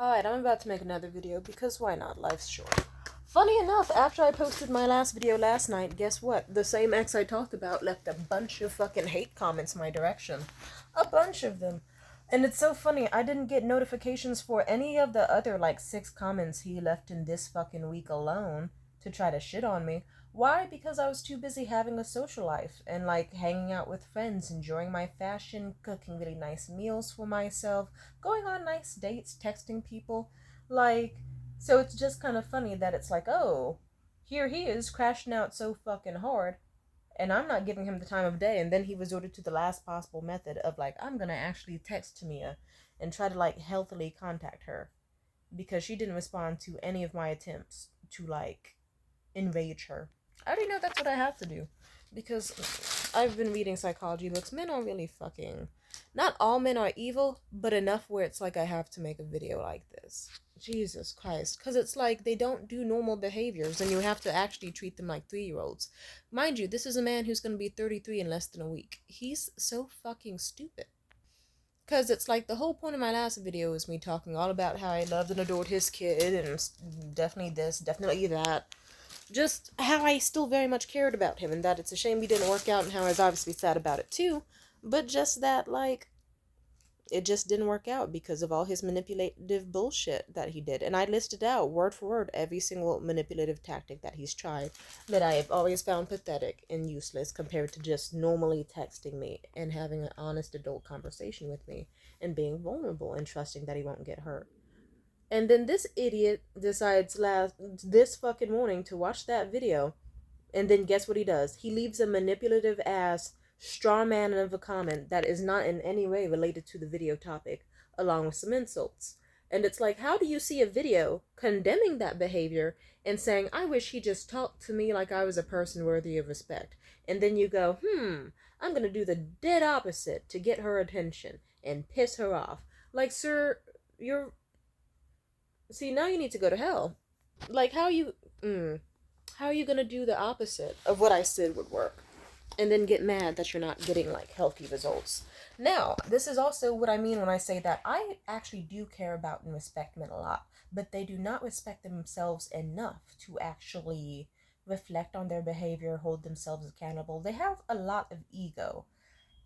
Alright, I'm about to make another video because why not? Life's short. Funny enough, after I posted my last video last night, guess what? The same ex I talked about left a bunch of fucking hate comments my direction. A bunch of them. And it's so funny, I didn't get notifications for any of the other like 6 comments he left in this fucking week alone to try to shit on me. Why? Because I was too busy having a social life and like hanging out with friends, enjoying my fashion, cooking really nice meals for myself, going on nice dates, texting people. Like, so it's just kind of funny that it's like, oh, here he is crashing out so fucking hard, and I'm not giving him the time of day. And then he resorted to the last possible method of like, I'm gonna actually text Tamia and try to like healthily contact her because she didn't respond to any of my attempts to like enrage her. I already know that's what I have to do because I've been reading psychology books. Men are really fucking. Not all men are evil, but enough where it's like I have to make a video like this. Jesus Christ. Because it's like they don't do normal behaviors and you have to actually treat them like 3-year-olds. Mind you, this is a man who's going to be 33 in less than a week. He's so fucking stupid. Because it's like the whole point of my last video is me talking all about how I loved and adored his kid and definitely this, definitely that. Just how I still very much cared about him and that it's a shame he didn't work out and how I was obviously sad about it too. But just that, like, it just didn't work out because of all his manipulative bullshit that he did. And I listed out word for word every single manipulative tactic that he's tried that I have always found pathetic and useless compared to just normally texting me and having an honest adult conversation with me and being vulnerable and trusting that he won't get hurt. And then this idiot decides this fucking morning to watch that video, and then guess what he does? He leaves a manipulative ass straw man of a comment that is not in any way related to the video topic, along with some insults. And it's like, how do you see a video condemning that behavior and saying, I wish he just talked to me like I was a person worthy of respect? And then you go, I'm gonna do the dead opposite to get her attention and piss her off. Like, sir, you're. See, now you need to go to hell. Like, how are you gonna do the opposite of what I said would work? And then get mad that you're not getting like healthy results. Now, this is also what I mean when I say that I actually do care about and respect men a lot, but they do not respect themselves enough to actually reflect on their behavior, hold themselves accountable. They have a lot of ego,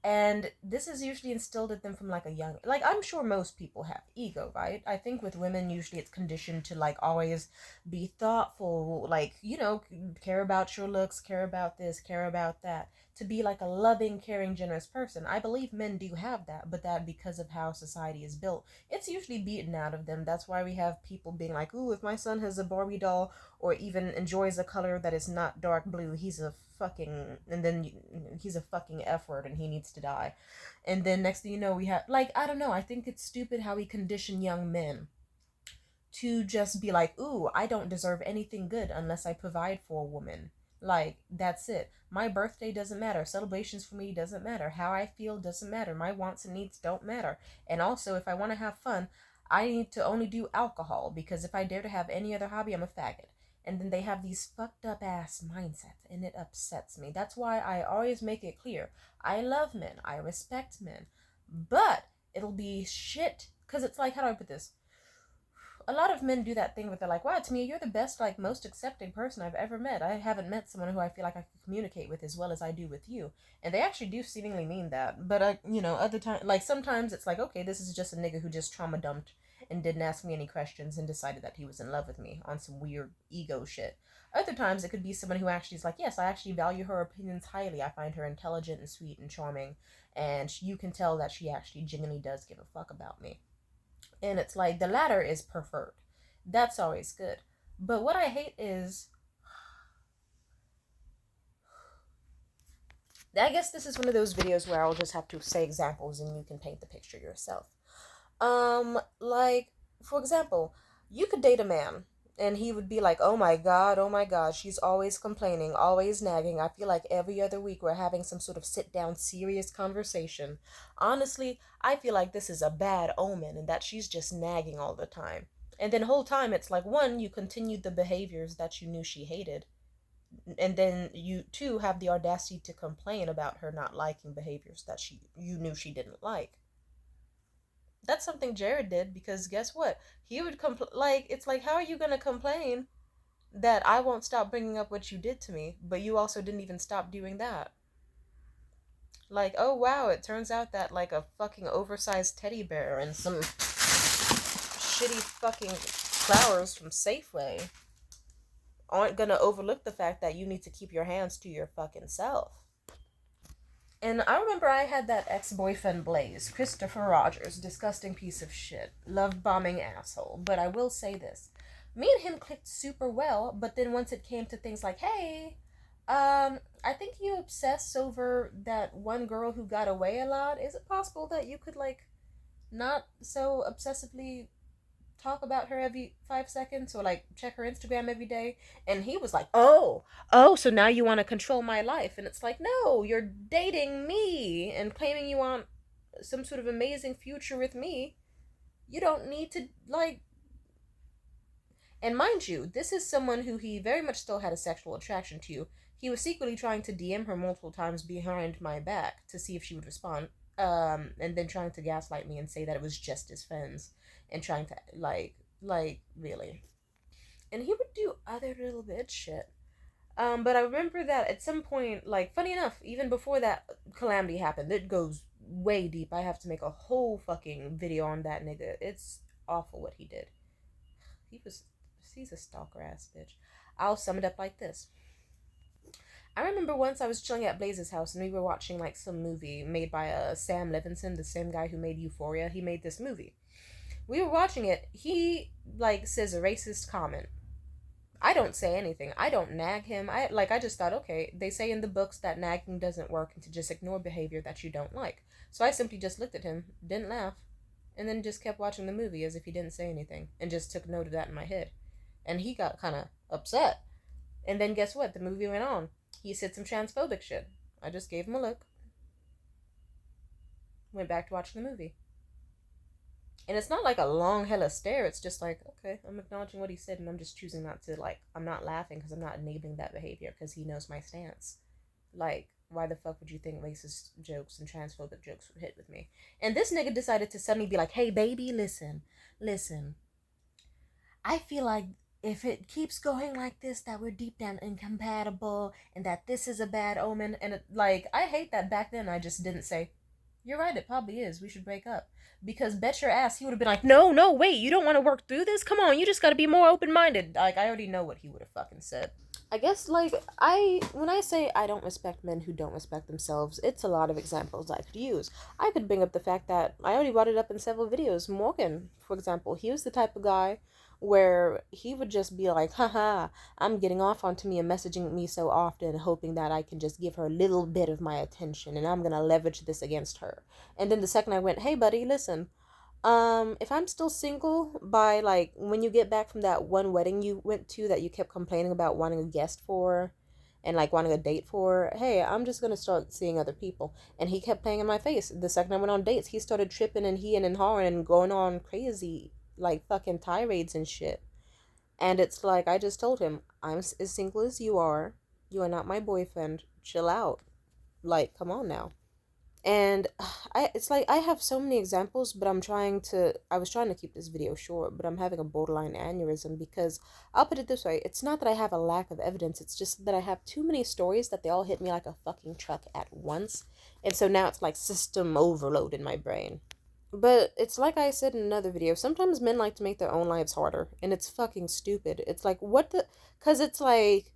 and this is usually instilled at them from like a young, like, I'm sure most people have ego, right? I think with women usually it's conditioned to like always be thoughtful, like, care about your looks, care about this, care about that, to be like a loving, caring, generous person. I believe men do have that, but that because of how society is built, it's usually beaten out of them. That's why we have people being like, ooh, if my son has a Barbie doll or even enjoys a color that is not dark blue, he's a fucking, and then he's a fucking F word and he needs to die. And then next thing you know, we have, like, I don't know, I think it's stupid how we condition young men to just be like, ooh, I don't deserve anything good unless I provide for a woman. Like, that's it. My birthday doesn't matter. Celebrations for me doesn't matter. How I feel doesn't matter. My wants and needs don't matter. And also, if I want to have fun, I need to only do alcohol because if I dare to have any other hobby, I'm a faggot. And then they have these fucked up ass mindsets, and it upsets me. That's why I always make it clear. I love men. I respect men. But it'll be shit. Because it's like, how do I put this? A lot of men do that thing where they're like, wow, to me, you're the best, like, most accepting person I've ever met. I haven't met someone who I feel like I could communicate with as well as I do with you. And they actually do seemingly mean that. But, other times, like, sometimes it's like, okay, this is just a nigga who just trauma dumped and didn't ask me any questions and decided that he was in love with me on some weird ego shit. Other times, it could be someone who actually is like, yes, I actually value her opinions highly. I find her intelligent and sweet and charming. And you can tell that she actually genuinely does give a fuck about me. And it's like the latter is preferred. That's always good. But what I hate is, I guess this is one of those videos where I'll just have to say examples and you can paint the picture yourself. Like, for example, you could date a man and he would be like, oh my god, she's always complaining, always nagging. I feel like every other week we're having some sort of sit down, serious conversation. Honestly, I feel like this is a bad omen and that she's just nagging all the time. And then the whole time it's like, one, you continued the behaviors that you knew she hated. And then you, two, have the audacity to complain about her not liking behaviors that you knew she didn't like. That's something Jared did, because guess what? He would like, it's like, how are you gonna complain that I won't stop bringing up what you did to me, but you also didn't even stop doing that? Like, oh wow, it turns out that like a fucking oversized teddy bear and some shitty fucking flowers from Safeway aren't gonna overlook the fact that you need to keep your hands to your fucking self. And I remember I had that ex-boyfriend Blaze, Christopher Rogers, disgusting piece of shit, love bombing asshole. But I will say this. Me and him clicked super well, but then once it came to things like, hey, I think you obsess over that one girl who got away a lot. Is it possible that you could like not so obsessively talk about her every 5 seconds, or like check her Instagram every day? And he was like, oh, so now you want to control my life. And it's like, no, you're dating me and claiming you want some sort of amazing future with me. You don't need to like. And mind you, this is someone who he very much still had a sexual attraction to. He was secretly trying to DM her multiple times behind my back to see if she would respond, and then trying to gaslight me and say that it was just his friends, and trying to really. And he would do other little bitch shit. But I remember that at some point, like, funny enough, even before that calamity happened, it goes way deep. I have to make a whole fucking video on that nigga. It's awful what he did. He was, he's a stalker ass bitch. I'll sum it up like this. I remember once I was chilling at Blaze's house and we were watching like some movie made by Sam Levinson, the same guy who made Euphoria. He made this movie. We were watching it. He like says a racist comment. I don't say anything. I don't nag him. I just thought, okay, they say in the books that nagging doesn't work and to just ignore behavior that you don't like. So I simply just looked at him, didn't laugh, and then just kept watching the movie as if he didn't say anything, and just took note of that in my head. And he got kind of upset. And then guess what? The movie went on. He said some transphobic shit. I just gave him a look. Went back to watching the movie. And it's not like a long hella stare. It's just like, okay, I'm acknowledging what he said, and I'm just choosing not to, like, I'm not laughing because I'm not enabling that behavior because he knows my stance. Like, why the fuck would you think racist jokes and transphobic jokes would hit with me? And this nigga decided to suddenly be like, hey, baby, listen. I feel like if it keeps going like this, that we're deep down incompatible and that this is a bad omen. And I hate that back then I just didn't say, you're right, it probably is. We should break up. Because bet your ass he would have been like, no, wait, you don't want to work through this? Come on, you just gotta be more open-minded. Like, I already know what he would have fucking said. I guess, when I say I don't respect men who don't respect themselves, it's a lot of examples I could use. I could bring up the fact that I already brought it up in several videos. Morgan, for example, he was the type of guy where he would just be like, haha, I'm getting off onto me and messaging me so often, hoping that I can just give her a little bit of my attention, and I'm gonna leverage this against her. And then the second I went, hey buddy, listen, if I'm still single by like when you get back from that one wedding you went to that you kept complaining about wanting a guest for and like wanting a date for, hey, I'm just gonna start seeing other people. And he kept playing in my face. The second I went on dates, he started tripping and he and hollering and going on crazy like fucking tirades and shit. And it's like, I just told him, I'm as single as you are. You are not my boyfriend. Chill out. Like, come on now. And it's like I have so many examples, but I was trying to keep this video short, but I'm having a borderline aneurysm because I'll put it this way, it's not that I have a lack of evidence, it's just that I have too many stories that they all hit me like a fucking truck at once. And so now it's like system overload in my brain. But it's like I said in another video, sometimes men like to make their own lives harder, and it's fucking stupid. It's like, what the, because it's like,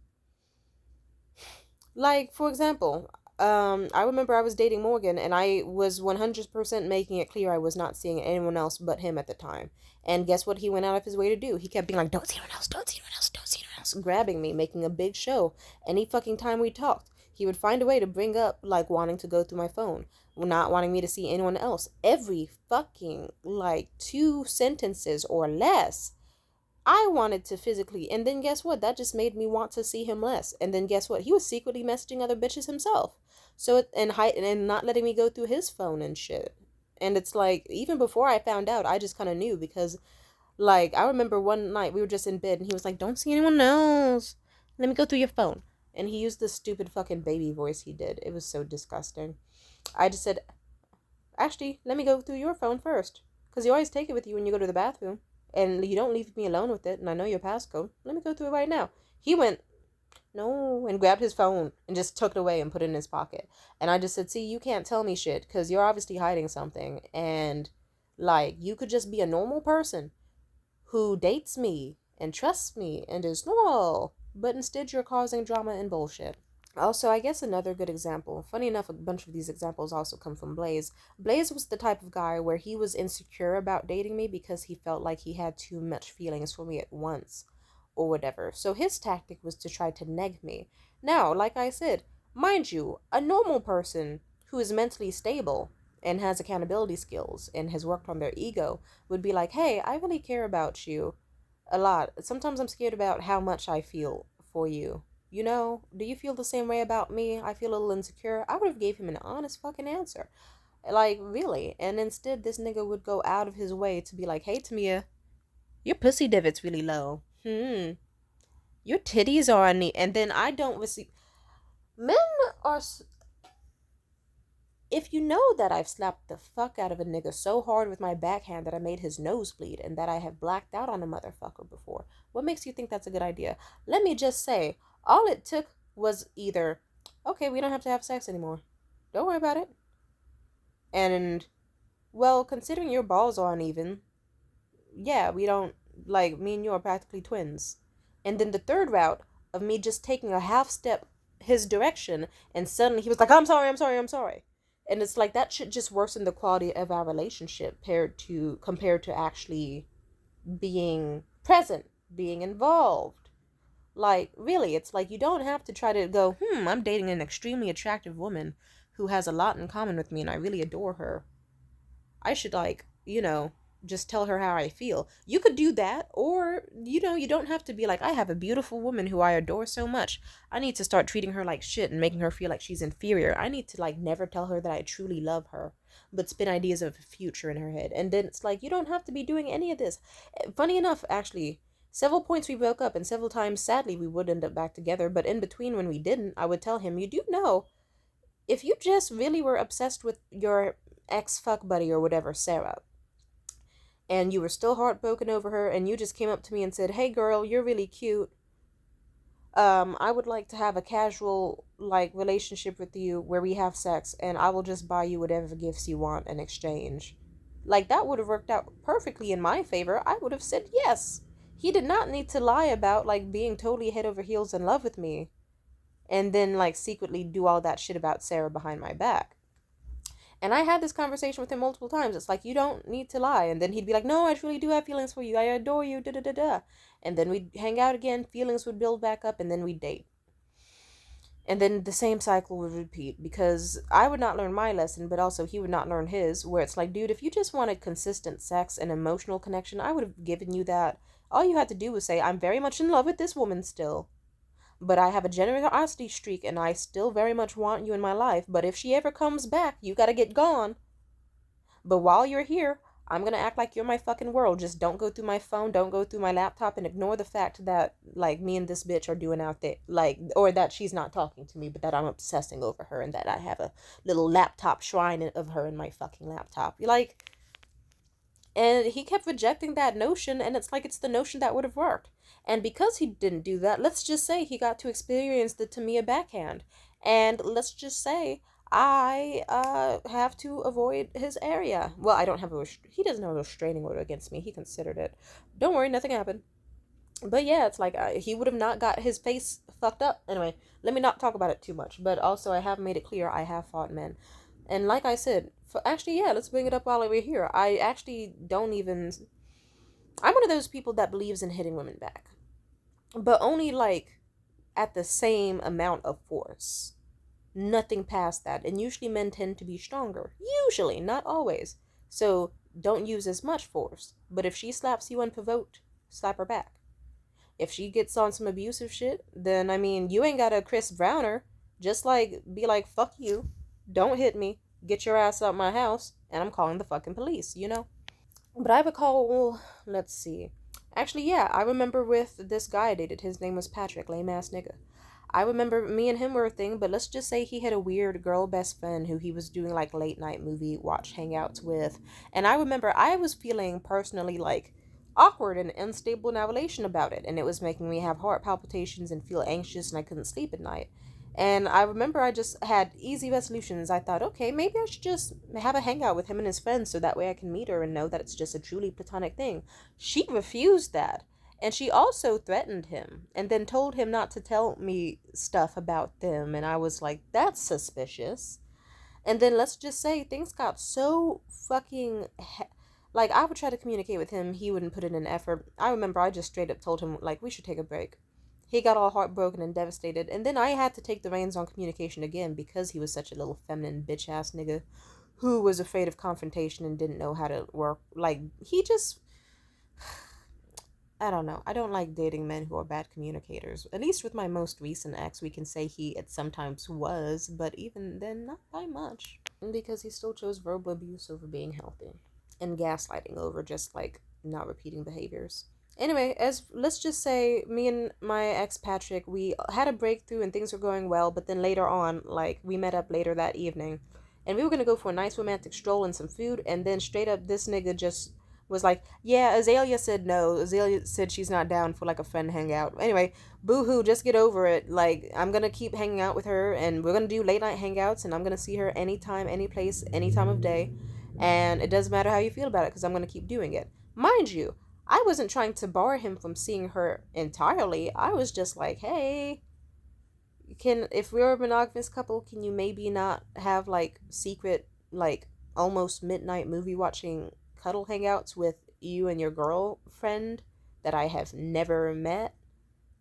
for example, I remember I was dating Morgan, and I was 100% making it clear I was not seeing anyone else but him at the time. And guess what he went out of his way to do? He kept being like, don't see anyone else, don't see anyone else, don't see anyone else, grabbing me, making a big show. Any fucking time we talked, he would find a way to bring up, like, wanting to go through my phone, not wanting me to see anyone else. Every fucking, like, 2 sentences or less, I wanted to physically, and then guess what? That just made me want to see him less. And then guess what? He was secretly messaging other bitches himself. So and not letting me go through his phone and shit. And it's like, even before I found out, I just kind of knew because, like, I remember one night we were just in bed and he was like, "Don't see anyone else. Let me go through your phone." And he used this stupid fucking baby voice he did. It was so disgusting. I just said, "Ashley, let me go through your phone first." Because you always take it with you when you go to the bathroom. And you don't leave me alone with it. And I know your passcode. Let me go through it right now. He went, no, and grabbed his phone and just took it away and put it in his pocket. And I just said, see, you can't tell me shit because you're obviously hiding something. And, like, you could just be a normal person who dates me and trusts me and is normal. But instead, you're causing drama and bullshit. Also, I guess another good example, funny enough, a bunch of these examples also come from Blaze. Blaze was the type of guy where he was insecure about dating me because he felt like he had too much feelings for me at once or whatever. So his tactic was to try to neg me. Now, like I said, mind you, a normal person who is mentally stable and has accountability skills and has worked on their ego would be like, hey, I really care about you a lot. Sometimes I'm scared about how much I feel for you. You know, do you feel the same way about me? I feel a little insecure. I would have gave him an honest fucking answer. Like, really. And instead, this nigga would go out of his way to be like, hey, Tamia, your pussy divot's really low. Your titties are on and then I don't receive. Men are. If you know that I've slapped the fuck out of a nigga so hard with my backhand that I made his nose bleed and that I have blacked out on a motherfucker before, what makes you think that's a good idea? Let me just say, all it took was either, okay, we don't have to have sex anymore. Don't worry about it. And, well, considering your balls are uneven, yeah, we don't, like, me and you are practically twins. And then the third route of me just taking a half step his direction and suddenly he was like, I'm sorry, I'm sorry, I'm sorry. And it's like that should just worsen the quality of our relationship compared to actually being present, being involved. Like, really, it's like you don't have to try to go, I'm dating an extremely attractive woman who has a lot in common with me and I really adore her. I should, like, just tell her how I feel. You could do that, or, you don't have to be like, I have a beautiful woman who I adore so much. I need to start treating her like shit and making her feel like she's inferior. I need to, like, never tell her that I truly love her, but spin ideas of a future in her head. And then it's like, you don't have to be doing any of this. Funny enough, actually, several points we broke up, and several times, sadly, we would end up back together, but in between when we didn't, I would tell him, you do know, if you just really were obsessed with your ex-fuck buddy or whatever, Sarah, and you were still heartbroken over her, and you just came up to me and said, hey girl, you're really cute, I would like to have a casual, like, relationship with you where we have sex and I will just buy you whatever gifts you want in exchange. Like, that would have worked out perfectly in my favor. I would have said yes. He did not need to lie about, like, being totally head over heels in love with me and then, like, secretly do all that shit about Sarah behind my back. And I had this conversation with him multiple times. It's like, you don't need to lie. And then he'd be like, no, I truly do have feelings for you. I adore you, da-da-da-da. And then we'd hang out again. Feelings would build back up, and then we'd date. And then the same cycle would repeat because I would not learn my lesson, but also he would not learn his, where it's like, dude, if you just wanted consistent sex and emotional connection, I would have given you that. All you had to do was say, I'm very much in love with this woman still, but I have a generosity streak and I still very much want you in my life. But if she ever comes back, you gotta get gone. But while you're here, I'm gonna act like you're my fucking world. Just don't go through my phone, don't go through my laptop, and ignore the fact that, like, me and this bitch are doing out there, like, or that she's not talking to me, but that I'm obsessing over her and that I have a little laptop shrine of her in my fucking laptop. Like, and he kept rejecting that notion, and it's like it's the notion that would have worked. And because he didn't do that, let's just say he got to experience the Tamia backhand. And let's just say I have to avoid his area. Well, I don't have he doesn't have a restraining order against me. He considered it. Don't worry, nothing happened. But yeah, it's like he would have not got his face fucked up. Anyway, let me not talk about it too much. But also, I have made it clear I have fought men. And like I said, actually, yeah, let's bring it up while we're here. I actually don't even... I'm one of those people that believes in hitting women back. But only, like, at the same amount of force. Nothing past that. And usually men tend to be stronger. Usually, not always. So, don't use as much force. But if she slaps you unprovoked, slap her back. If she gets on some abusive shit, then, I mean, you ain't gotta Chris Brown her. Just, like, be like, fuck you. Don't hit me. Get your ass out my house. And I'm calling the fucking police, you know? But I recall, let's see. Actually, yeah, I remember with this guy I dated. His name was Patrick, lame ass nigga. I remember me and him were a thing, but let's just say he had a weird girl best friend who he was doing like late night movie watch hangouts with. And I remember I was feeling personally like awkward and unstable in our relation about it. And it was making me have heart palpitations and feel anxious, and I couldn't sleep at night. And I remember I just had easy resolutions. I thought, okay, maybe I should just have a hangout with him and his friends so that way I can meet her and know that it's just a truly platonic thing. She refused that. And she also threatened him and then told him not to tell me stuff about them. And I was like, that's suspicious. And then let's just say things got so fucking. Like, I would try to communicate with him, he wouldn't put in an effort. I remember I just straight up told him, like, we should take a break. He got all heartbroken and devastated. And then I had to take the reins on communication again because he was such a little feminine bitch ass nigga who was afraid of confrontation and didn't know how to work. Like, he just I don't know. I don't like dating men who are bad communicators. At least with my most recent ex, we can say he at sometimes was, but even then, not by much. Because he still chose verbal abuse over being healthy, and gaslighting over just like not repeating behaviors. Anyway, as let's just say me and my ex Patrick, we had a breakthrough and things were going well, but then later on, like we met up later that evening, and we were gonna go for a nice romantic stroll and some food, and then straight up this nigga just was like, yeah, Azalea said no. Azalea said she's not down for like a friend hangout. Anyway, boo-hoo, just get over it. Like, I'm gonna keep hanging out with her, and we're gonna do late night hangouts, and I'm gonna see her anytime, any place, any time of day. And it doesn't matter how you feel about it, because I'm gonna keep doing it. Mind you, I wasn't trying to bar him from seeing her entirely. I was just like, hey, if we're a monogamous couple, can you maybe not have like secret, like almost midnight movie watching cuddle hangouts with you and your girlfriend that I have never met?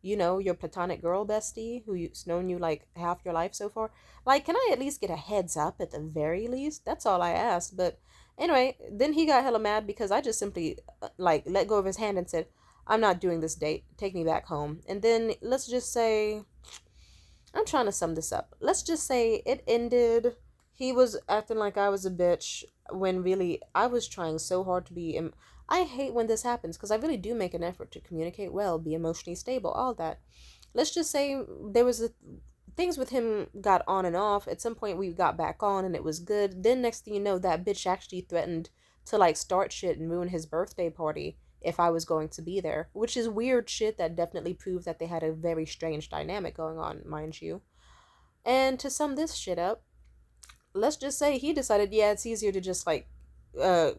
You know, your platonic girl bestie who's known you like half your life so far. Like, can I at least get a heads up at the very least? That's all I asked. But anyway, then he got hella mad because I just simply like let go of his hand and said, I'm not doing this date. Take me back home. And then let's just say, I'm trying to sum this up. Let's just say it ended. He was acting like I was a bitch when really I was trying so hard to be. I hate when this happens because I really do make an effort to communicate well, be emotionally stable, all that. Let's just say there was things with him got on and off. At some point we got back on and it was good. Then next thing you know, that bitch actually threatened to like start shit and ruin his birthday party if I was going to be there, which is weird shit that definitely proved that they had a very strange dynamic going on, mind you. And to sum this shit up, let's just say he decided, yeah, it's easier to just like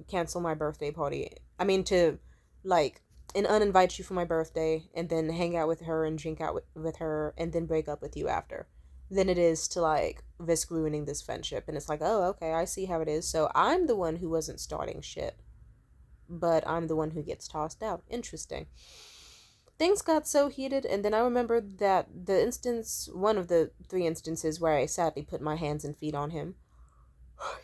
cancel my birthday party. I mean, to like and uninvite you for my birthday and then hang out with her and drink out with her and then break up with you after than it is to like risk ruining this friendship. And it's like, oh, okay, I see how it is. So I'm the one who wasn't starting shit, but I'm the one who gets tossed out. Interesting. Things got so heated, and then I remembered that one of the three instances where I sadly put my hands and feet on him,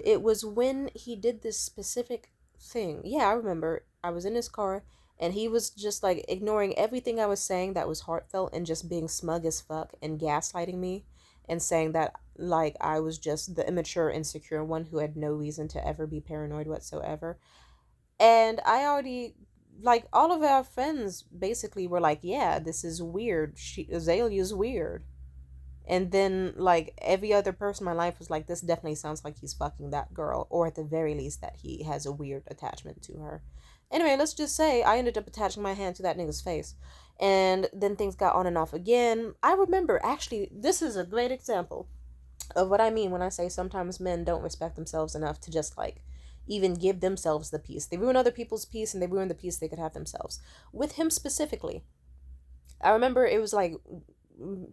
it was when he did this specific thing. Yeah, I remember. I was in his car, and he was just like ignoring everything I was saying that was heartfelt and just being smug as fuck and gaslighting me and saying that like I was just the immature, insecure one who had no reason to ever be paranoid whatsoever. And I already, like, all of our friends basically were like, yeah, this is weird. Azalea's weird. And then, like, every other person in my life was like, this definitely sounds like he's fucking that girl. Or at the very least, that he has a weird attachment to her. Anyway, let's just say I ended up attaching my hand to that nigga's face. And then things got on and off again. I remember, actually, this is a great example of what I mean when I say sometimes men don't respect themselves enough to just, like, even give themselves the peace. They ruin other people's peace and they ruin the peace they could have themselves. With him specifically, I remember it was like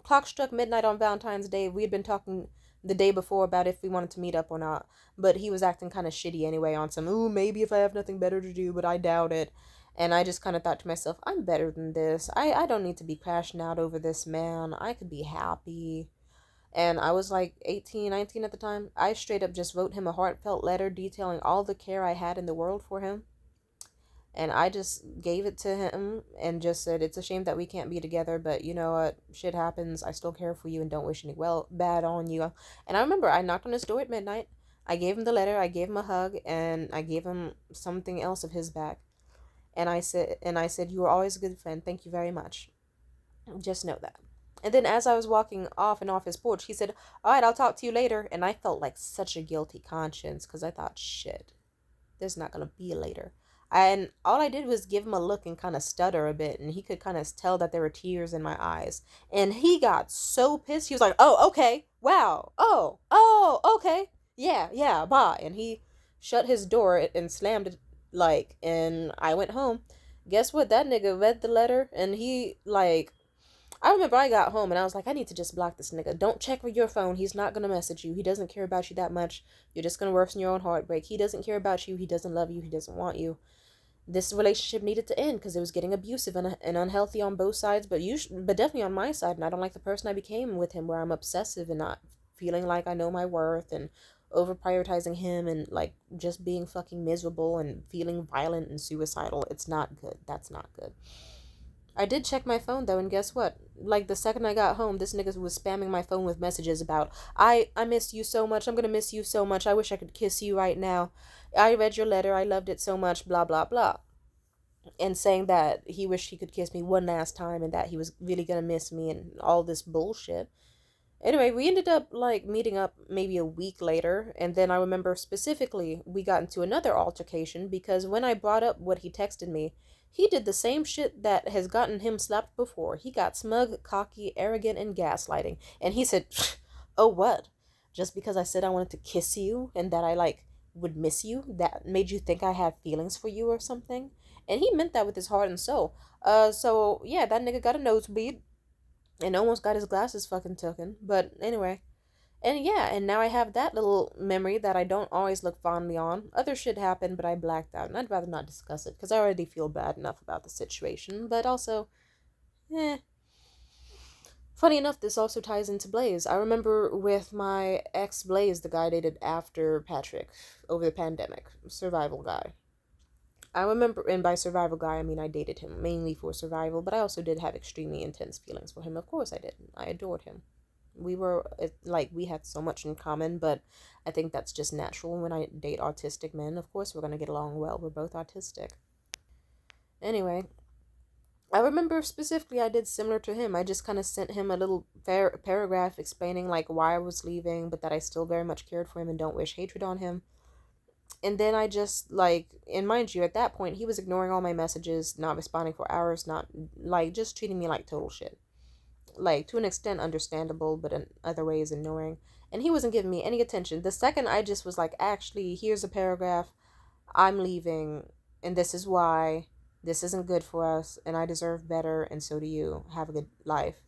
clock struck midnight on Valentine's Day. We had been talking the day before about if we wanted to meet up or not, but he was acting kind of shitty anyway on some, ooh, maybe if I have nothing better to do, but I doubt it. And I just kind of thought to myself, I'm better than this. I don't need to be crashing out over this man. I could be happy. And I was like 18, 19 at the time. I straight up just wrote him a heartfelt letter detailing all the care I had in the world for him. And I just gave it to him and just said, it's a shame that we can't be together, but you know what? Shit happens. I still care for you and don't wish any bad on you. And I remember I knocked on his door at midnight. I gave him the letter, I gave him a hug, and I gave him something else of his back. And I said, you were always a good friend. Thank you very much. Just know that. And then as I was walking off and off his porch, he said, "All right, I'll talk to you later." And I felt like such a guilty conscience because I thought, shit, there's not going to be a later. And all I did was give him a look and kind of stutter a bit. And he could kind of tell that there were tears in my eyes. And he got so pissed. He was like, "Oh, okay. Wow. Oh, okay. Yeah, bye." And he shut his door and slammed it, like, and I went home. Guess what? That nigga read the letter and he, like, I remember I got home and I was like, I need to just block this nigga. Don't check for your phone. He's not gonna message you. He doesn't care about you that much. You're just gonna worsen your own heartbreak. He doesn't care about you. He doesn't love you. He doesn't want you. This relationship needed to end because it was getting abusive and unhealthy on both sides, but definitely on my side. And I don't like the person I became with him, where I'm obsessive and not feeling like I know my worth and over prioritizing him and like just being fucking miserable and feeling violent and suicidal. It's not good. That's not good. I did check my phone though, and guess what? Like the second I got home, this nigga was spamming my phone with messages about, I miss you so much. I'm gonna miss you so much. I wish I could kiss you right now. I read your letter. I loved it so much. Blah blah blah." And saying that he wished he could kiss me one last time and that he was really gonna miss me and all this bullshit. Anyway, we ended up like meeting up maybe a week later, and then I remember specifically we got into another altercation because when I brought up what he texted me, he did the same shit that has gotten him slapped before. He got smug, cocky, arrogant, and gaslighting. And he said, "Oh, what? Just because I said I wanted to kiss you and that I like would miss you, that made you think I had feelings for you or something?" And he meant that with his heart and soul. So yeah, that nigga got a nosebleed and almost got his glasses fucking taken. But anyway. And yeah, and now I have that little memory that I don't always look fondly on. Other shit happened, but I blacked out, and I'd rather not discuss it, because I already feel bad enough about the situation, but also, eh. Funny enough, this also ties into Blaze. I remember with my ex Blaze, the guy I dated after Patrick, over the pandemic, survival guy. I remember, and by survival guy, I mean I dated him mainly for survival, but I also did have extremely intense feelings for him. Of course I did. I adored him. We were, like, we had so much in common, but I think that's just natural when I date autistic men. Of course we're going to get along well. We're both autistic. Anyway, I remember specifically I did similar to him. I just kind of sent him a little paragraph explaining, like, why I was leaving, but that I still very much cared for him and don't wish hatred on him. And then I just, like, and mind you, at that point, he was ignoring all my messages, not responding for hours, not, like, just treating me like total shit. Like, to an extent understandable, but in other ways annoying. And he wasn't giving me any attention. The second I just was like, actually, here's a paragraph, I'm leaving, and this is why, this isn't good for us, and I deserve better, and so do you. Have a good life.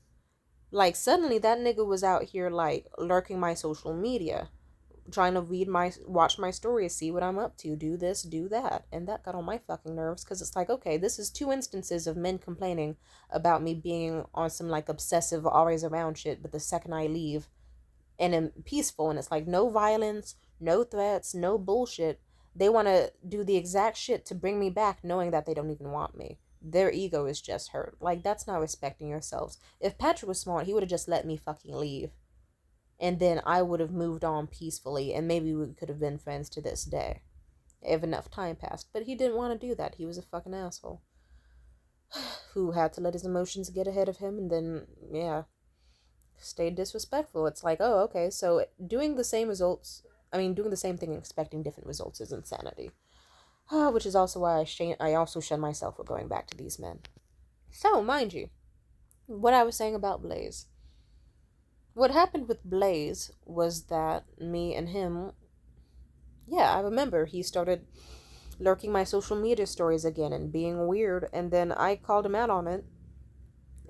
Like, suddenly that nigga was out here, like, lurking my social media, trying to watch my stories, see what I'm up to, do this, do that. And that got on my fucking nerves, because it's like, okay, this is two instances of men complaining about me being on some like obsessive always around shit, but the second I leave and am peaceful, and it's like no violence, no threats, no bullshit, they want to do the exact shit to bring me back, knowing that they don't even want me. Their ego is just hurt. Like, that's not respecting yourselves. If Patrick was smart, he would have just let me fucking leave, and then I would have moved on peacefully, and maybe we could have been friends to this day if enough time passed. But he didn't want to do that. He was a fucking asshole who had to let his emotions get ahead of him, and then, yeah, stayed disrespectful. It's like, oh, okay, so doing the same thing and expecting different results is insanity. Which is also why I also shun myself for going back to these men. So, mind you, what I was saying about Blaze. What happened with Blaze was that me and him, yeah, I remember he started lurking my social media stories again and being weird, and then I called him out on it,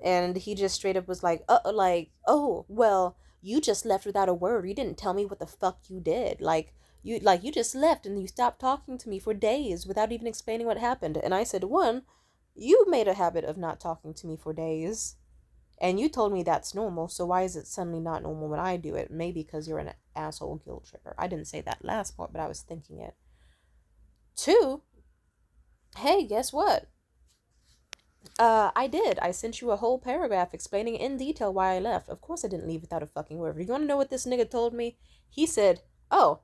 and he just straight up was like, oh, well, you just left without a word. You didn't tell me what the fuck you did. You just left and you stopped talking to me for days without even explaining what happened. And I said, one, you made a habit of not talking to me for days. And you told me that's normal, so why is it suddenly not normal when I do it? Maybe because you're an asshole guilt tripper. I didn't say that last part, but I was thinking it. Two, hey, guess what? I did. I sent you a whole paragraph explaining in detail why I left. Of course I didn't leave without a fucking word. You want to know what this nigga told me? He said, oh,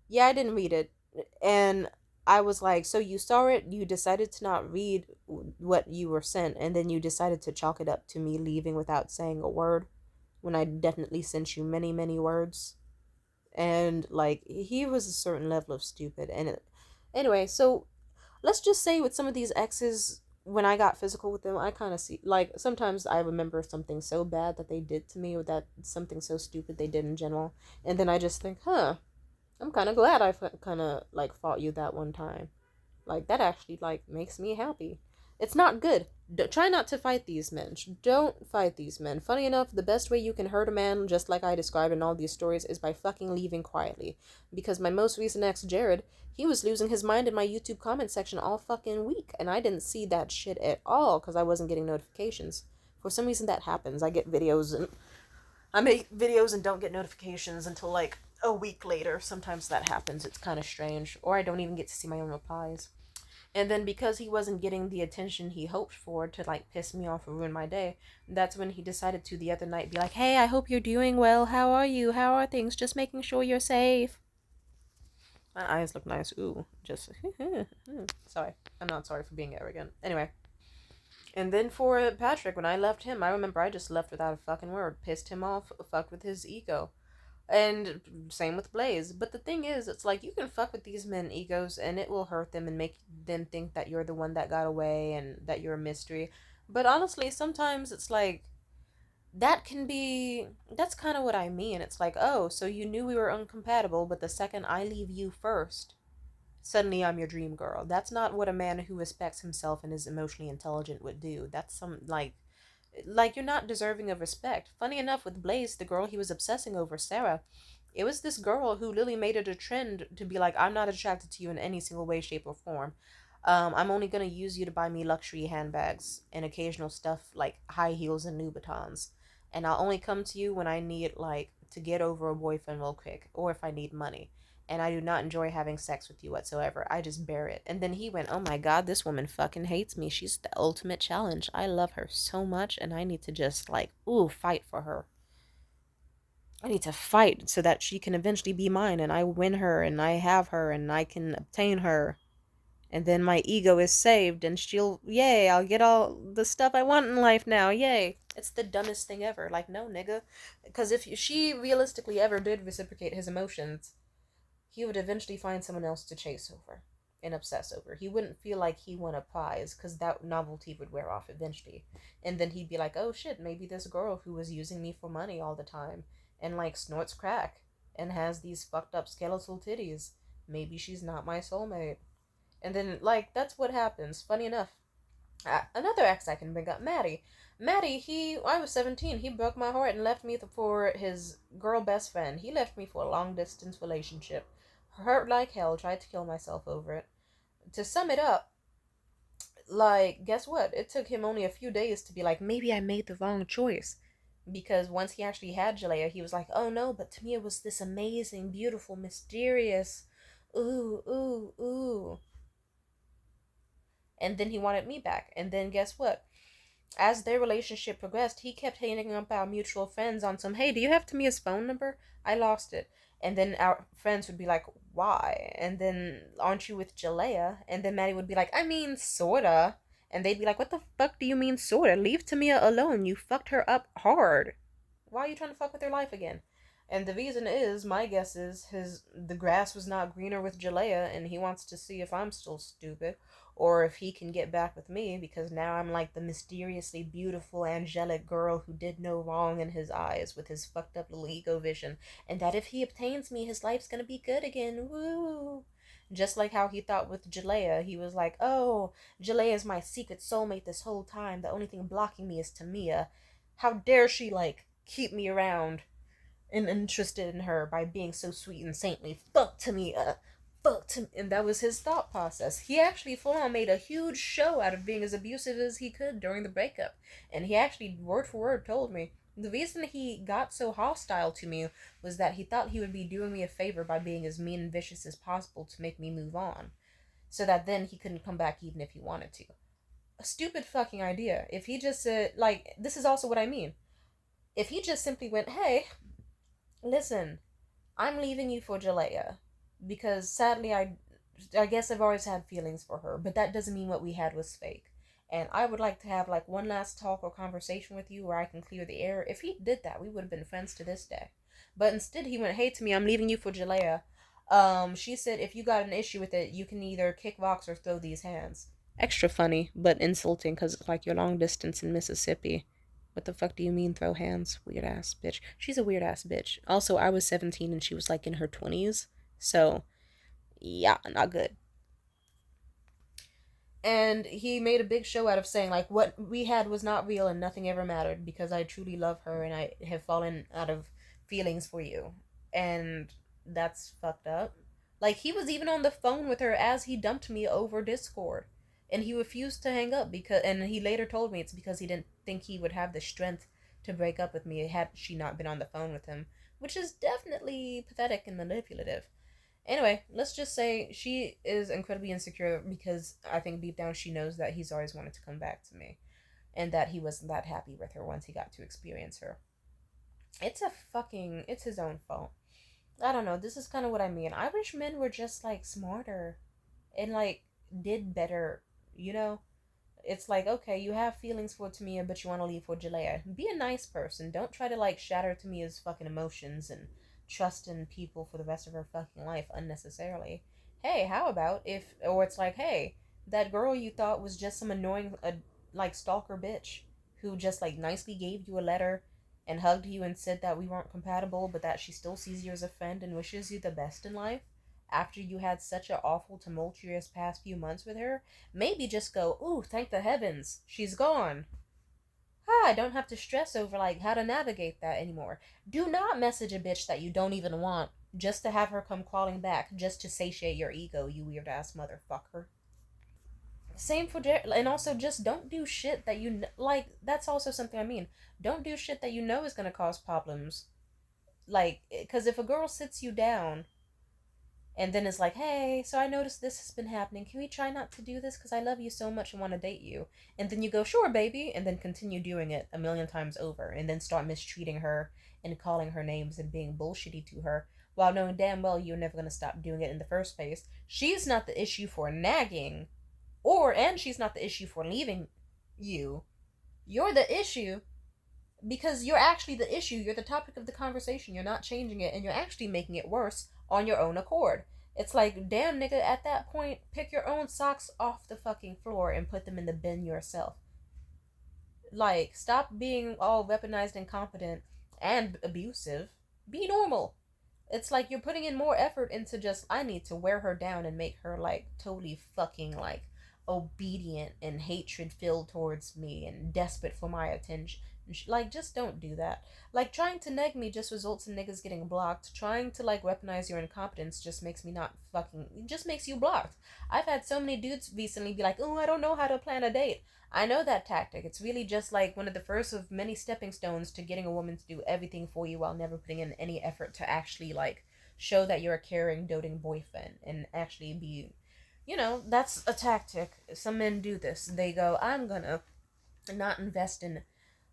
yeah, I didn't read it. And I was like, so you saw it, you decided to not read what you were sent, and then you decided to chalk it up to me leaving without saying a word when I definitely sent you many, many words. And like, he was a certain level of stupid. And anyway, so let's just say with some of these exes, when I got physical with them, I kind of see, like, sometimes I remember something so bad that they did to me, or that something so stupid they did in general, and then I just think, huh, I'm kind of glad I kind of like fought you that one time. Like, that actually like makes me happy. It's not good. Try not to fight these men. Don't fight these men. Funny enough, the best way you can hurt a man, just like I described in all these stories, is by fucking leaving quietly. Because my most recent ex, Jared, he was losing his mind in my YouTube comment section all fucking week, and I didn't see that shit at all because I wasn't getting notifications. For some reason, that happens. I make videos and don't get notifications until like a week later. Sometimes that happens. It's kind of strange. Or I don't even get to see my own replies. And then because he wasn't getting the attention he hoped for to like piss me off or ruin my day, that's when he decided to the other night be like, "Hey, I hope you're doing well. How are you? How are things? Just making sure you're safe." My eyes look nice. Ooh, just sorry. I'm not sorry for being arrogant. Anyway. And then for Patrick, when I left him, I remember I just left without a fucking word. Pissed him off, fucked with his ego. And same with Blaze. But the thing is, it's like you can fuck with these men egos and it will hurt them and make them think that you're the one that got away and that you're a mystery. But honestly, sometimes it's like that's kind of what I mean. It's like, oh, so you knew we were incompatible, but the second I leave you first, suddenly I'm your dream girl. That's not what a man who respects himself and is emotionally intelligent would do. That's some like you're not deserving of respect. Funny enough, with Blaze, the girl he was obsessing over, Sarah, it was this girl who Lily made it a trend to be like, I'm not attracted to you in any single way, shape, or form. I'm only gonna use you to buy me luxury handbags and occasional stuff like high heels and Louboutins. And I'll only come to you when I need like to get over a boyfriend real quick, or if I need money. And I do not enjoy having sex with you whatsoever. I just bear it. And then he went, oh my god, this woman fucking hates me. She's the ultimate challenge. I love her so much, and I need to just like, ooh, fight for her. I need to fight so that she can eventually be mine, and I win her, and I have her, and I can obtain her. And then my ego is saved, and yay, I'll get all the stuff I want in life now, yay. It's the dumbest thing ever. Like, no, nigga. Because if she realistically ever did reciprocate his emotions, he would eventually find someone else to chase over and obsess over. He wouldn't feel like he won a prize because that novelty would wear off eventually. And then he'd be like, oh shit, maybe this girl who was using me for money all the time and like snorts crack and has these fucked up skeletal titties, maybe she's not my soulmate. And then, like, that's what happens. Funny enough, another ex I can bring up, Maddie. I was 17. He broke my heart and left me for his girl best friend. He left me for a long distance relationship. Hurt like hell, tried to kill myself over it. To sum it up, like, guess what? It took him only a few days to be like, maybe I made the wrong choice. Because once he actually had Jalea, he was like, oh no, but to me it was this amazing, beautiful, mysterious, ooh, ooh, ooh. And then he wanted me back. And then guess what? As their relationship progressed, he kept hitting up our mutual friends on some, hey, do you have Tamia's phone number? I lost it. And then our friends would be like, why? And then, aren't you with Jalea? And then Maddie would be like, I mean, sorta. And they'd be like, what the fuck do you mean, sorta? Leave Tamia alone. You fucked her up hard. Why are you trying to fuck with her life again? And the reason is, my guess is, the grass was not greener with Jalea, and he wants to see if I'm still stupid, or if he can get back with me, because now I'm like the mysteriously beautiful, angelic girl who did no wrong in his eyes with his fucked up little ego vision, and that if he obtains me, his life's gonna be good again, woo! Just like how he thought with Jalea, he was like, oh, Jalea's my secret soulmate this whole time, the only thing blocking me is Tamia. How dare she, like, keep me around and interested in her by being so sweet and saintly. Fuck Tamia. Fuck Tamia. And that was his thought process. He actually full on made a huge show out of being as abusive as he could during the breakup. And he actually, word for word, told me the reason he got so hostile to me was that he thought he would be doing me a favor by being as mean and vicious as possible to make me move on. So that then he couldn't come back even if he wanted to. A stupid fucking idea. If he just said, like, this is also what I mean. If he just simply went, hey, listen, I'm leaving you for Jalea because sadly I I guess I've always had feelings for her, but that doesn't mean what we had was fake. And I would like to have like one last talk or conversation with you where I can clear the air. If he did that, we would have been friends to this day. But instead, he went, "Hey, to me, I'm leaving you for Jalea. She said if you got an issue with it, you can either kickbox or throw these hands." Extra funny, but insulting because it's like you're long distance in Mississippi. What the fuck do you mean throw hands? Weird ass bitch. She's a weird ass bitch. Also, I was 17 and she was like in her 20s. So, yeah, not good. And he made a big show out of saying like what we had was not real and nothing ever mattered because I truly love her and I have fallen out of feelings for you. And that's fucked up. Like he was even on the phone with her as he dumped me over Discord. And he refused to hang up because and he later told me it's because he didn't think he would have the strength to break up with me had she not been on the phone with him, which is definitely pathetic and manipulative. Anyway, let's just say she is incredibly insecure because I think deep down she knows that he's always wanted to come back to me and that he wasn't that happy with her once he got to experience her. It's his own fault. I don't know. This is kind of what I mean. I wish men were just like smarter and like did better, you know? It's like, okay, you have feelings for Tamia, but you want to leave for Jalea. Be a nice person. Don't try to like shatter Tamia's fucking emotions and trust in people for the rest of her fucking life unnecessarily. Hey, how about if, or it's like, hey, that girl you thought was just some annoying, like stalker bitch who just like nicely gave you a letter and hugged you and said that we weren't compatible, but that she still sees you as a friend and wishes you the best in life after you had such an awful, tumultuous past few months with her, maybe just go, "Ooh, thank the heavens, she's gone." I don't have to stress over like how to navigate that anymore. Do not message a bitch that you don't even want just to have her come crawling back just to satiate your ego, you weird ass motherfucker. Same for and also just don't do shit that like. That's also something I mean. Don't do shit that you know is gonna cause problems. Like, because if a girl sits you down and then it's like, hey, so I noticed this has been happening. Can we try not to do this? Because I love you so much and want to date you. And then you go, sure, baby. And then continue doing it a million times over. And then start mistreating her and calling her names and being bullshitty to her while knowing damn well you're never going to stop doing it in the first place. She's not the issue for nagging, and she's not the issue for leaving you. You're the issue because you're actually the issue. You're the topic of the conversation. You're not changing it, and you're actually making it worse on your own accord. It's like, damn, nigga, at that point, pick your own socks off the fucking floor and put them in the bin yourself. Like, stop being all weaponized and incompetent and abusive. Be normal. It's like you're putting in more effort into just, I need to wear her down and make her, like, totally fucking, like, obedient and hatred filled towards me and desperate for my attention. Like, just don't do that. Like, trying to neg me just results in niggas getting blocked. Trying to, like, weaponize your incompetence just makes me not fucking... It just makes you blocked. I've had so many dudes recently be like, oh, I don't know how to plan a date. I know that tactic. It's really just, like, one of the first of many stepping stones to getting a woman to do everything for you while never putting in any effort to actually, like, show that you're a caring, doting boyfriend and actually be... that's a tactic. Some men do this. They go, I'm gonna not invest in,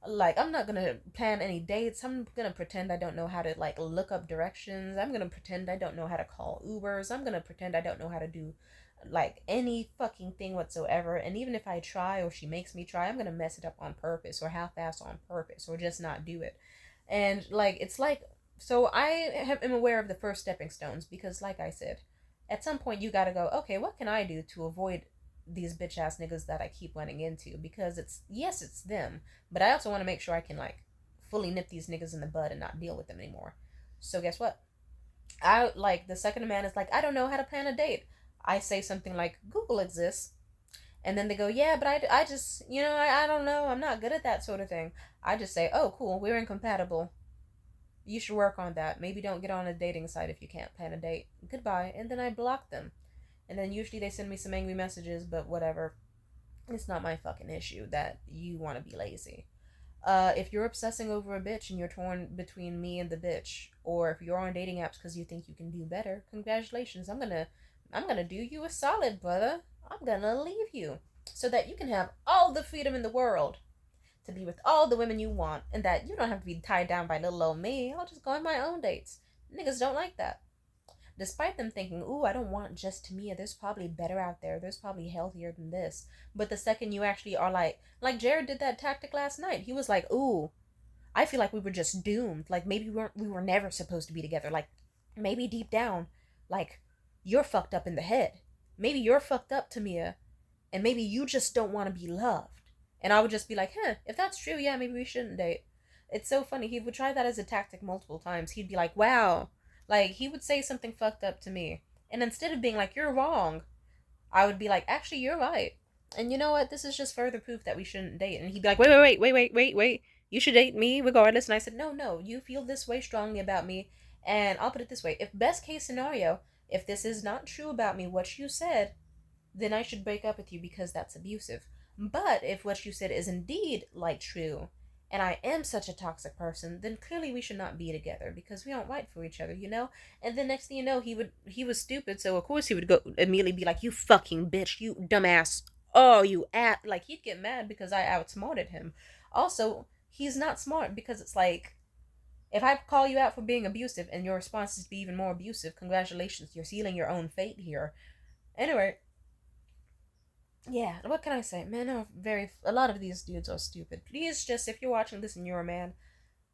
like, I'm not gonna plan any dates. I'm gonna pretend I don't know how to, like, look up directions. I'm gonna pretend I don't know how to call Ubers. I'm gonna pretend I don't know how to do, like, any fucking thing whatsoever. And even if I try or she makes me try, I'm gonna mess it up on purpose or half-ass on purpose or just not do it. And, like, it's like, so am aware of the first stepping stones because, like I said, at some point you gotta go, okay, what can I do to avoid these bitch ass niggas that I keep running into? Because it's them, but I also want to make sure I can, like, fully nip these niggas in the bud and not deal with them anymore. So guess what? I, like, the second a man is like, I don't know how to plan a date, I say something like, Google exists. And then they go, yeah, but I just, I don't know, I'm not good at that sort of thing. I just say, oh, cool, we're incompatible. You should work on that. Maybe don't get on a dating site if you can't plan a date. Goodbye. And then I block them. And then usually they send me some angry messages, but whatever. It's not my fucking issue that you want to be lazy. If you're obsessing over a bitch and you're torn between me and the bitch, or if you're on dating apps because you think you can do better, congratulations. I'm gonna do you a solid, brother. I'm gonna leave you so that you can have all the freedom in the world to be with all the women you want, and that you don't have to be tied down by little old me. I'll just go on my own dates. Niggas don't like that. despite them thinking, ooh, I don't want just Tamia, there's probably better out there, there's probably healthier than this. But the second you actually are like Jared did that tactic last night, he was like, ooh, I feel like we were just doomed. Like maybe we were never supposed to be together. Like maybe deep down, like you're fucked up in the head. Maybe you're fucked up, Tamia, and maybe you just don't want to be loved. And I would just be like, huh, if that's true, yeah, maybe we shouldn't date. It's so funny. He would try that as a tactic multiple times. He'd be like, wow. Like, he would say something fucked up to me. And instead of being like, you're wrong, I would be like, actually, you're right. And you know what? This is just further proof that we shouldn't date. And he'd be like, wait. You should date me regardless. And I said, no. You feel this way strongly about me. And I'll put it this way. If best case scenario, if this is not true about me, what you said, then I should break up with you because that's abusive. But if what you said is indeed like true, and I am such a toxic person, then clearly we should not be together because we aren't right for each other, you know? And then next thing you know, he was stupid, so of course he would go immediately be like, you fucking bitch, you dumbass. Oh, you like he'd get mad because I outsmarted him. Also, he's not smart because it's like if I call you out for being abusive and your response is to be even more abusive, congratulations, you're sealing your own fate here. Anyway, yeah, what can I say? Men are a lot of these dudes are stupid. Please just, if you're watching this and you're a man,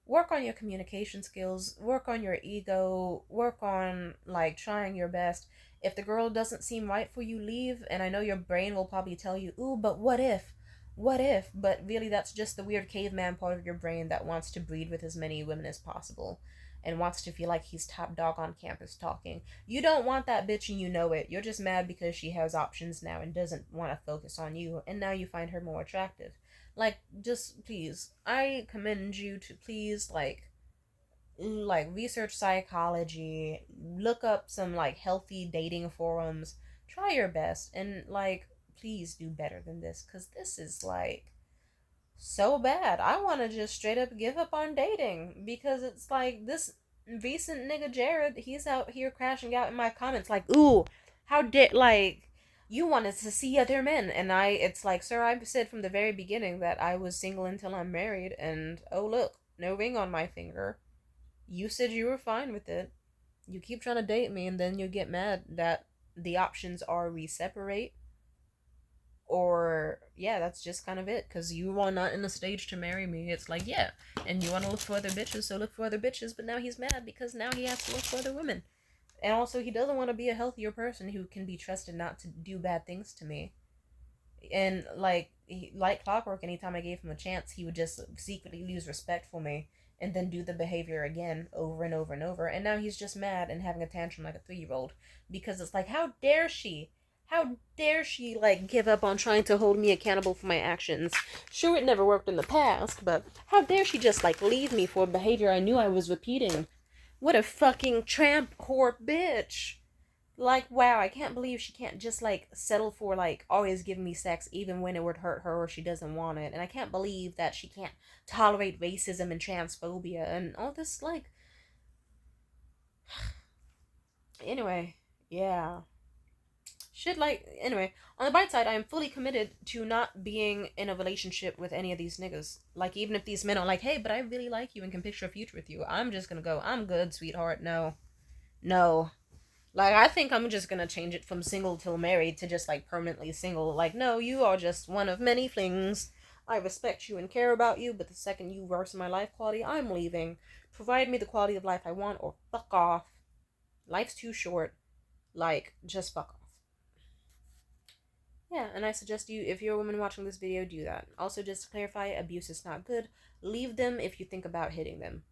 work on your communication skills, work on your ego, work on, like, trying your best. If the girl doesn't seem right for you, leave, and I know your brain will probably tell you, ooh, but what if? What if? But really, that's just the weird caveman part of your brain that wants to breed with as many women as possible and wants to feel like he's top dog on campus talking. You don't want that bitch and you know it. You're just mad because she has options now and doesn't want to focus on you, and now you find her more attractive. Like, just please, I commend you to please, like research psychology, look up some like healthy dating forums, try your best, and like please do better than this, because this is like so bad. I want to just straight up give up on dating because it's like this recent nigga Jared, he's out here crashing out in my comments like, ooh, how did like you wanted to see other men, and it's like, sir, I've said from the very beginning that I was single until I'm married, and oh look, no ring on my finger. You said you were fine with it. You keep trying to date me, and then you get mad that the options are we separate, or yeah, that's just kind of it, because you are not in a stage to marry me. It's like, yeah, and you want to look for other bitches, so look for other bitches, but now he's mad because now he has to look for other women. And also, he doesn't want to be a healthier person who can be trusted not to do bad things to me. And like clockwork, anytime I gave him a chance, he would just secretly lose respect for me and then do the behavior again over and over and over. And now he's just mad and having a tantrum like a 3-year-old because it's like, how dare she? How dare she, like, give up on trying to hold me accountable for my actions? Sure, it never worked in the past, but how dare she just, like, leave me for behavior I knew I was repeating? What a fucking tramp whore bitch. Like, wow, I can't believe she can't just, like, settle for, like, always giving me sex even when it would hurt her or she doesn't want it. And I can't believe that she can't tolerate racism and transphobia and all this, like... Anyway, yeah. Anyway, on the bright side, I am fully committed to not being in a relationship with any of these niggas. Like, even if these men are like, hey, but I really like you and can picture a future with you, I'm just gonna go, I'm good, sweetheart, no. No. Like, I think I'm just gonna change it from single till married to just, like, permanently single. Like, no, you are just one of many flings. I respect you and care about you, but the second you worsen my life quality, I'm leaving. Provide me the quality of life I want, or fuck off. Life's too short. Like, just fuck off. Yeah, and I suggest you, if you're a woman watching this video, do that. Also, just to clarify, abuse is not good. Leave them if you think about hitting them.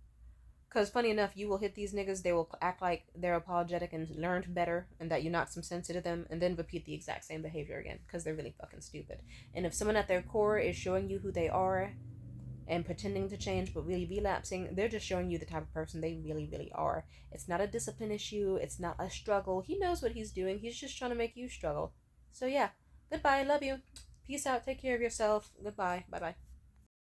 Because, funny enough, you will hit these niggas, they will act like they're apologetic and learned better, and that you knocked some sense into them, and then repeat the exact same behavior again, because they're really fucking stupid. And if someone at their core is showing you who they are, and pretending to change, but really relapsing, they're just showing you the type of person they really, really are. It's not a discipline issue, it's not a struggle. He knows what he's doing, he's just trying to make you struggle. So yeah, goodbye, love you. Peace out, take care of yourself. Goodbye, bye-bye.